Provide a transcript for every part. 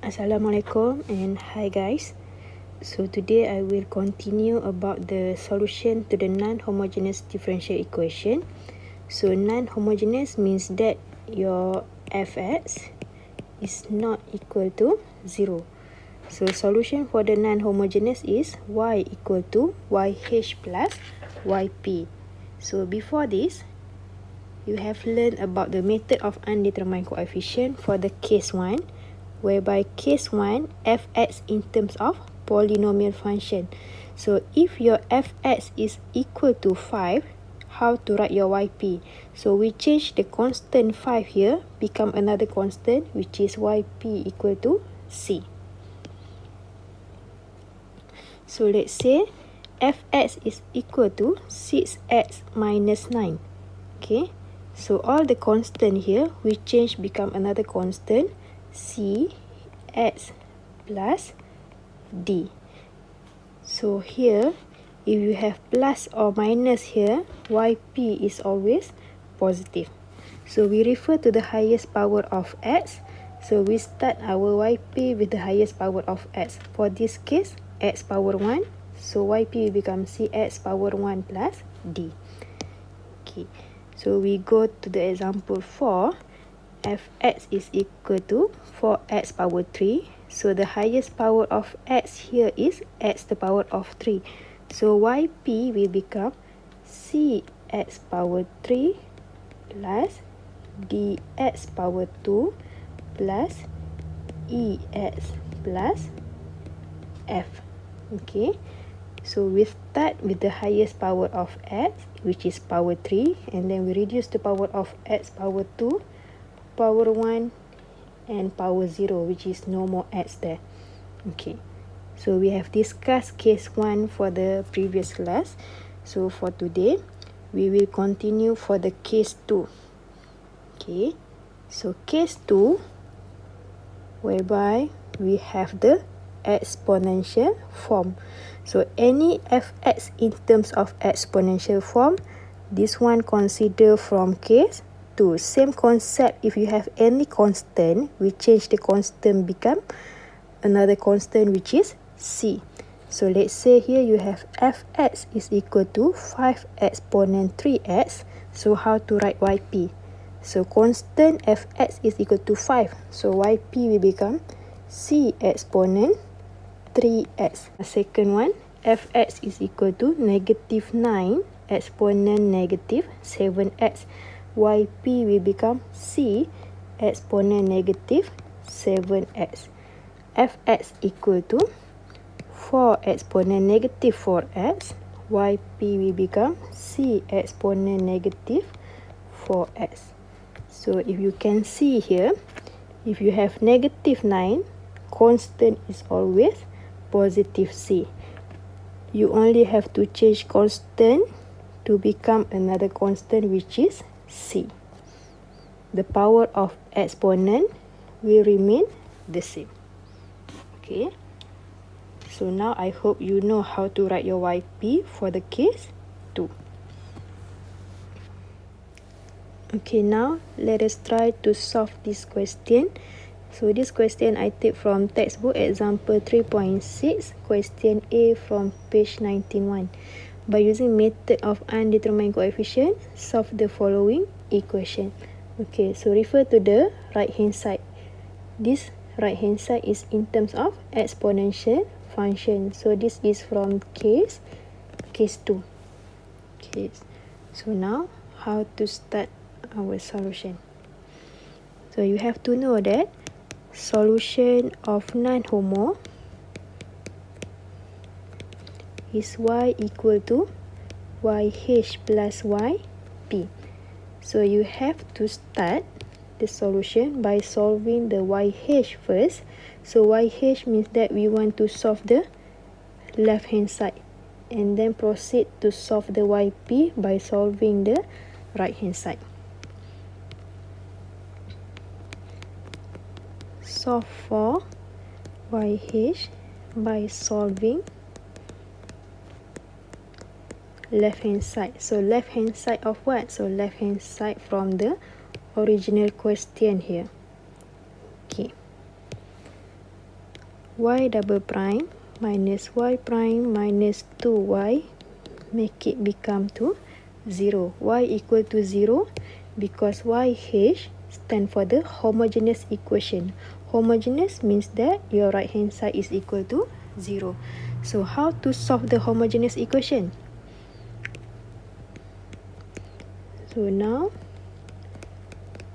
Assalamualaikum and hi guys. So today I will continue about the solution to the non-homogeneous differential equation. So non-homogeneous means that your fx is not equal to 0. So solution for the non-homogeneous is y equal to yh plus yp. So before this, you have learned about the method of undetermined coefficient for the case 1, whereby case 1, fx in terms of polynomial function. So if your fx is equal to 5, how to write your yp? So we change the constant 5 here, become another constant, which is yp equal to c. So let's say fx is equal to 6x minus 9. Okay, so all the constant here, we change become another constant, c x plus d. So here, if you have plus or minus here, yp is always positive. So we refer to the highest power of x. So we start our yp with the highest power of x. For this case, x power 1. So yp will become cx power 1 plus d. Okay, so we go to the example 4. fx is equal to 4x power 3. So the highest power of x here is x to the power of 3. So yp will become cx power 3 plus dx power 2 plus ex plus f. Okay, so we start with the highest power of x, which is power 3, and then we reduce the power of x power 2, power 1, and power 0, which is no more x there. Okay, so we have discussed case 1 for the previous class. So for today, we will continue for the case 2. Okay, so case 2, whereby we have the exponential form. So any fx in terms of exponential form, this one consider from case 2. Same concept, if you have any constant, we change the constant become another constant, which is c. So let's say here you have fx is equal to 5 exponent 3x. So how to write yp? So constant fx is equal to 5. So yp will become c exponent 3x. The second one, fx is equal to negative 9 exponent negative 7x. yp will become c exponent negative 7x. fx equal to 4 exponent negative 4x. yp will become c exponent negative 4x. So if you can see here, if you have negative 9, constant is always positive c. You only have to change constant to become another constant, which is c. The power of exponent will remain the same. Okay, so now I hope you know how to write your yp for the case 2. Okay, now let us try to solve this question. So this question I take from textbook example 3.6, question A from page 91. By using method of undetermined coefficient, solve the following equation. Okay, so refer to the right hand side. This right hand side is in terms of exponential function. So this is from case 2. Okay, so now how to start our solution. So you have to know that solution of non-homo is y equal to yh plus yp. So you have to start the solution by solving the yh first. So yh means that we want to solve the left hand side, and then proceed to solve the yp by solving the right hand side. Solve for yh by solving left hand side. So left hand side of what? So left hand side from the original question here. Okay, y double prime minus y prime minus 2y, make it become to 0. Y equal to 0 because YH stand for the homogeneous equation. Homogeneous means that your right hand side is equal to 0. So how to solve the homogeneous equation? So now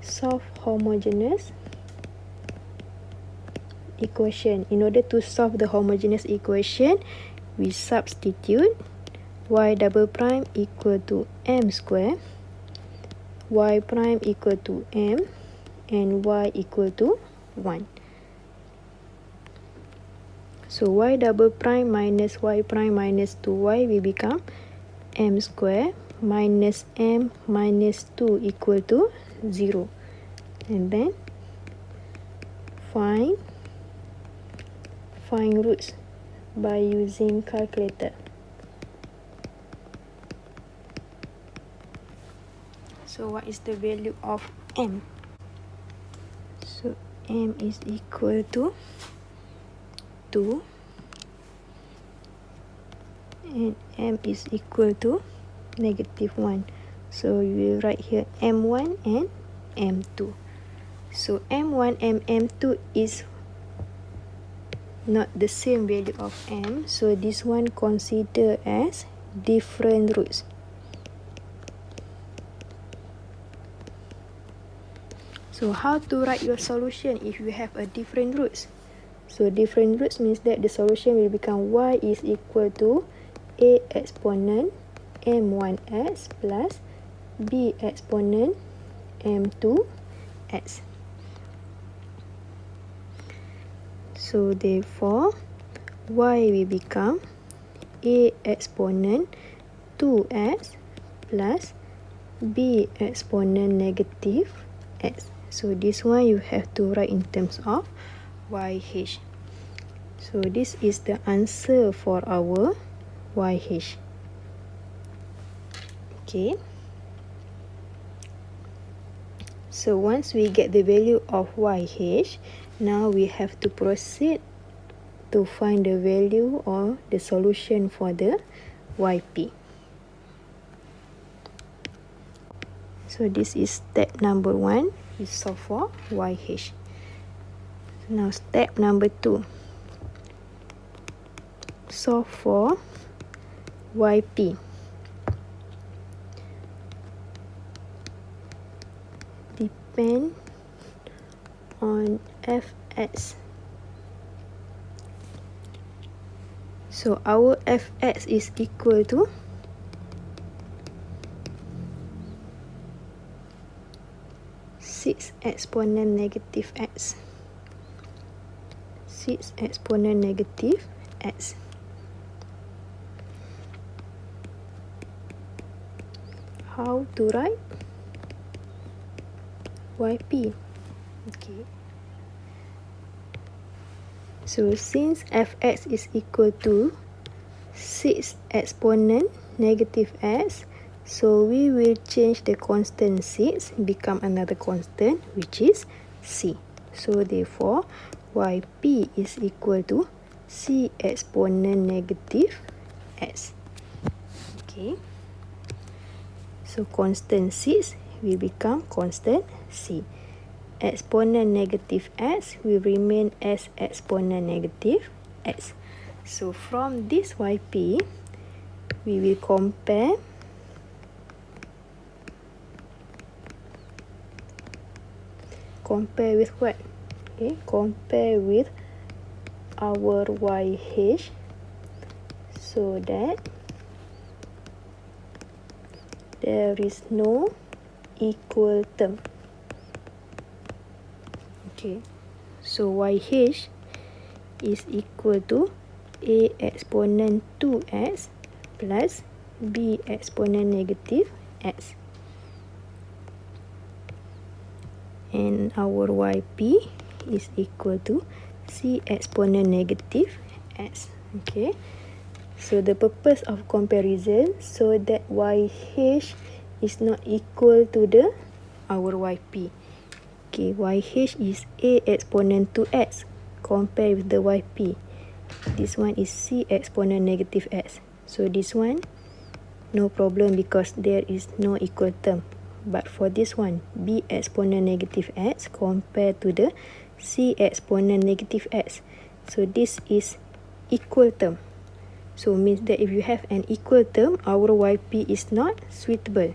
solve homogeneous equation. In order to solve the homogeneous equation, we substitute y double prime equal to m square, y prime equal to m, and y equal to 1. So y double prime minus y prime minus 2y will become m square minus m minus 2 equal to 0. And then find roots by using calculator. So what is the value of m? So m is equal to 2 and m is equal to negative 1. So we will write here m1 and m2. So m1 and m2 is not the same value of m, so this one consider as different roots. So how to write your solution if you have a different roots? So different roots means that the solution will become y is equal to a exponent m1x plus b exponent m2x. So therefore y will become a exponent 2x plus b exponent negative x. So this one you have to write in terms of YH. So this is the answer for our YH. Okay. So once we get the value of YH, now we have to proceed to find the value or the solution for the YP. So this is step number 1. We solve for YH. Now step number 2. Solve for YP. Depend on fx. So our fx is equal to 6 exponent negative x. 6 exponent negative x. How to write YP? Okay. So since fx is equal to 6 exponent negative x, so we will change the constant 6 become another constant which is c. So therefore YP is equal to c exponent negative x. Okay. So constant 6 will become constant c. Exponent negative x will remain as exponent negative x. So from this YP, we will compare with what? Okay, compare with our YH so that there is no equal term. Okay, so YH is equal to a exponent 2x plus b exponent negative x. And our YP is equal to c exponent negative x. Okay, so the purpose of comparison so that YH is not equal to our YP. Okay, YH is a exponent 2x. compare with the yp. This one is c exponent negative x. So this one, no problem because there is no equal term. But for this one, b exponent negative x compared to the c exponent negative x. So this is equal term. So means that if you have an equal term, our yp is not suitable.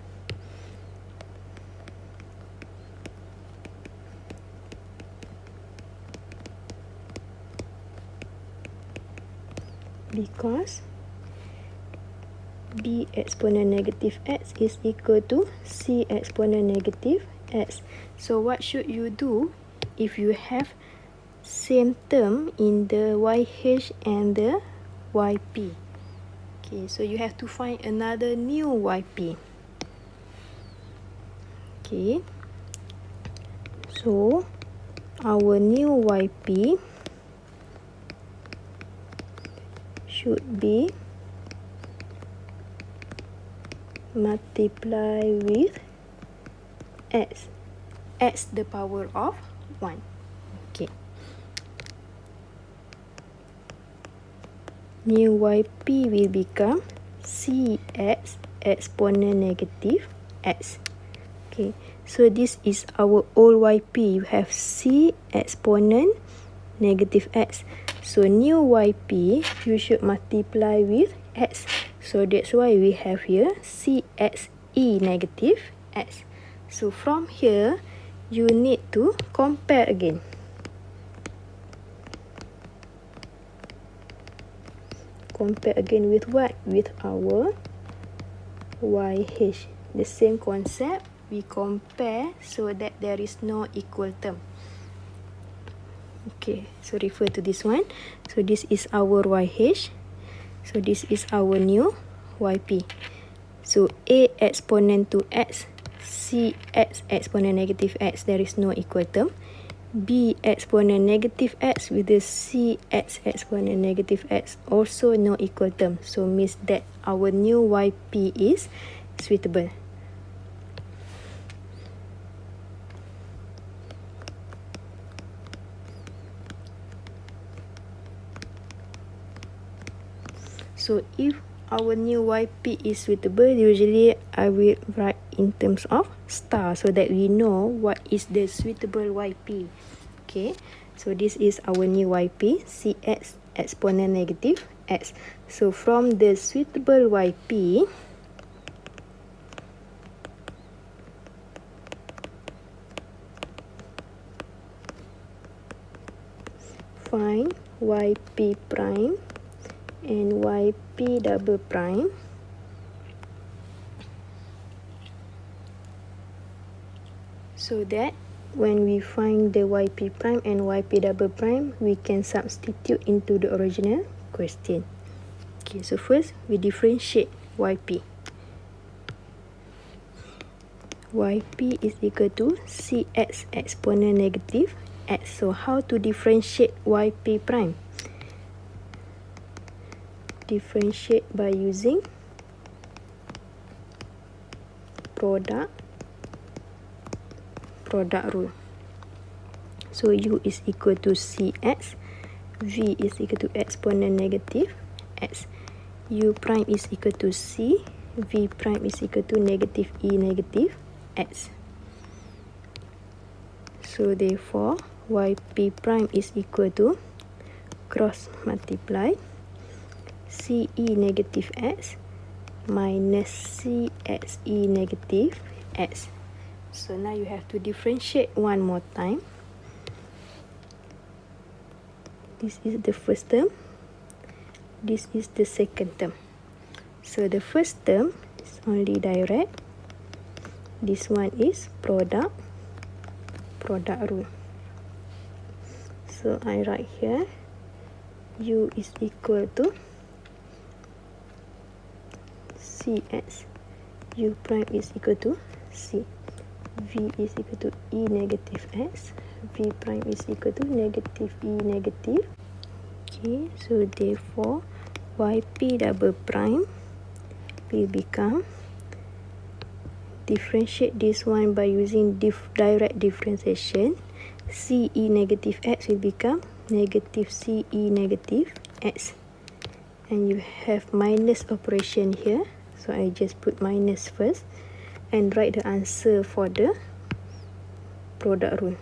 Because b exponent negative x is equal to c exponent negative x. So what should you do if you have same term in the yh and the yp? Okay, so you have to find another new yp. Okay, so our new yp should be multiply with x the power of 1. Okay, new yp will become cx exponent negative x. Okay, so this is our old yp. You have c exponent negative x. So new yp, you should multiply with x. So that's why we have here cxe negative x. So from here, you need to compare again. Compare again with what? With our yh. The same concept, we compare so that there is no equal term. Okay, so refer to this one. So this is our yh. So this is our new yp. So a exponent to x, cx exponent negative x, there is no equal term. B exponent negative x with the cx exponent negative x, also no equal term. So means that our new yp is suitable. So if our new yp is suitable, usually I will write in terms of star so that we know what is the suitable yp. Okay, so this is our new yp, cx exponent negative x. So from the suitable yp, find yp prime and yp double prime. So that when we find the yp prime and yp double prime, we can substitute into the original question. Okay, so first we differentiate yp. Yp is equal to cx exponent negative x. So how to differentiate yp prime? Differentiate by using product rule. So u is equal to cx, v is equal to exponent negative x, u prime is equal to c, v prime is equal to negative e negative x. So therefore yp prime is equal to cross multiply ce negative x minus cxe negative x. So now you have to differentiate one more time. This is the first term. This is the second term. So the first term is only direct. This one is product rule. So I write here u is equal to cx, u prime is equal to c, v is equal to e negative x, v prime is equal to negative e negative. Okay, so therefore yp double prime will become, differentiate this one by using direct differentiation, ce negative x will become negative CE negative x, and you have minus operation here, so I just put minus first and write the answer for the product rule.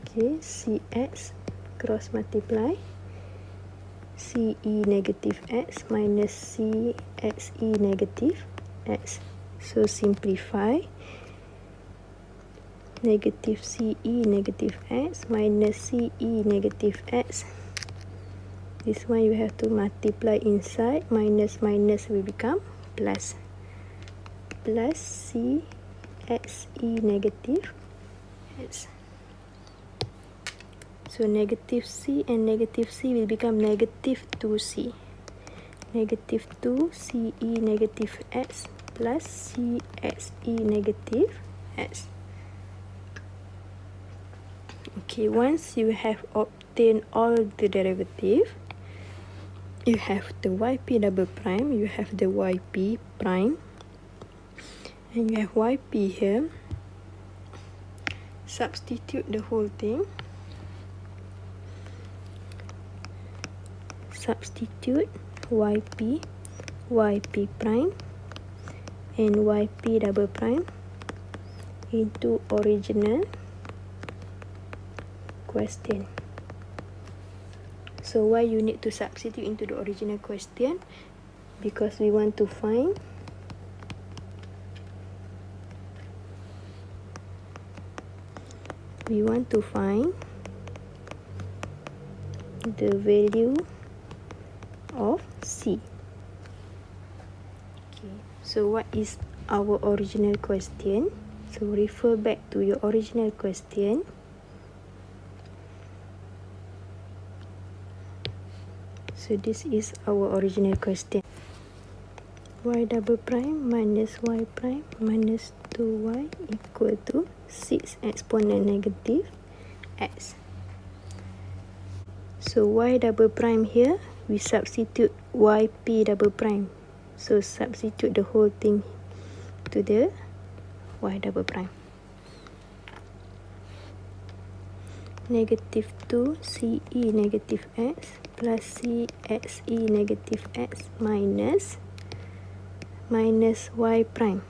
Okay, CX cross multiply CE negative x minus CXE negative x. So simplify negative CE negative x minus CE negative x. This one you have to multiply inside, minus minus will become plus. Plus CXE negative x. So negative C and negative C will become negative 2C. Negative 2 CE negative x plus CXE negative x. Okay, once you have obtained all the derivative, you have the yp double prime, you have the yp prime, and you have yp here. Substitute the whole thing. Substitute yp, yp prime, and yp double prime into original question. So why you need to substitute into the original question? Because we want to find the value of C. Okay, so what is our original question? So refer back to your original question. So this is our original question. Y double prime minus y prime minus 2y equal to 6 exponent negative x. So y double prime here, we substitute yp double prime. So substitute the whole thing to the y double prime. Negative 2 CE negative x plus CXE negative x minus y prime.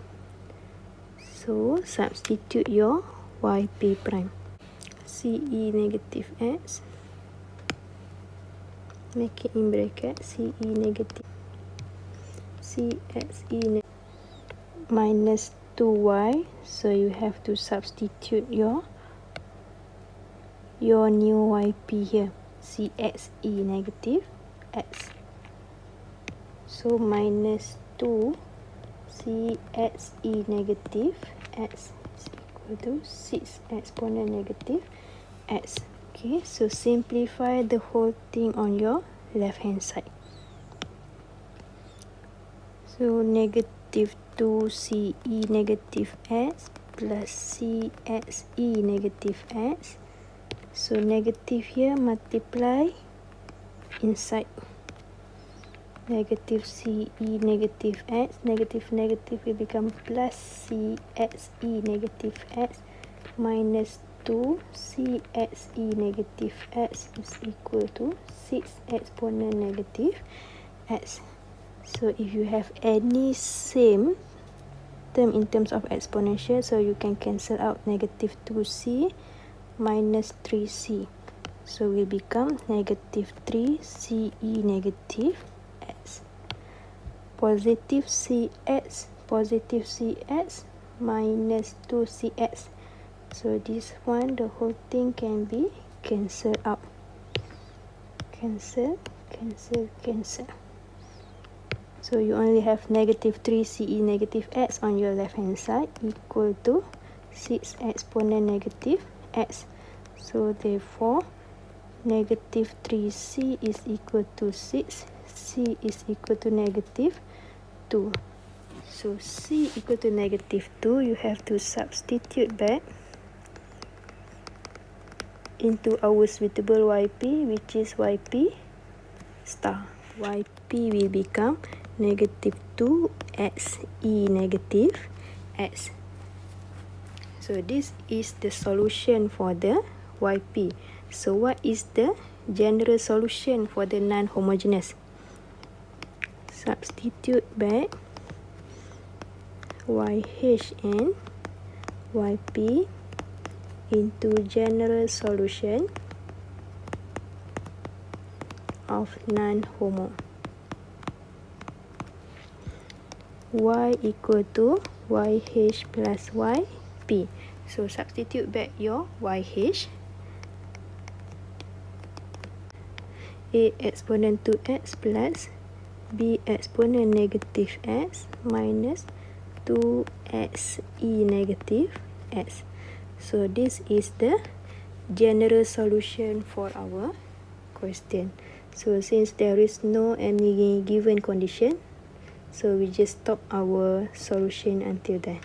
So substitute your yp prime. CE negative x, make it in bracket, CE negative CXE minus 2y. So you have to substitute your new yp here, CXE negative x. So minus 2 CXE negative x is equal to 6 exponent negative x. Okay, so simplify the whole thing on your left hand side. So negative 2 CE negative x plus CXE negative x. So negative here multiply inside. Negative CE negative x, negative negative will become plus CXE negative x minus 2 CXE negative x is equal to 6 exponent negative x. So if you have any same term in terms of exponential, so you can cancel out negative 2c minus 3c. So will become negative 3 CE negative x. Positive CX minus 2CX. So this one, the whole thing can be cancelled out. Cancel. So you only have negative 3 CE negative x on your left hand side equal to 6 exponent negative x. So therefore negative 3c is equal to 6, c is equal to negative 2. So c equal to negative 2, you have to substitute back into our suitable yp, which is yp star. Yp will become negative 2 xe negative x. So this is the solution for the yp. So what is the general solution for the non-homogeneous? Substitute back YH and YP into general solution of non-homo. Y equal to YH plus YP. So substitute back your YH. A exponent 2x plus B exponent negative x minus 2xe negative x. So this is the general solution for our question. So since there is no any given condition, so we just stop our solution until there.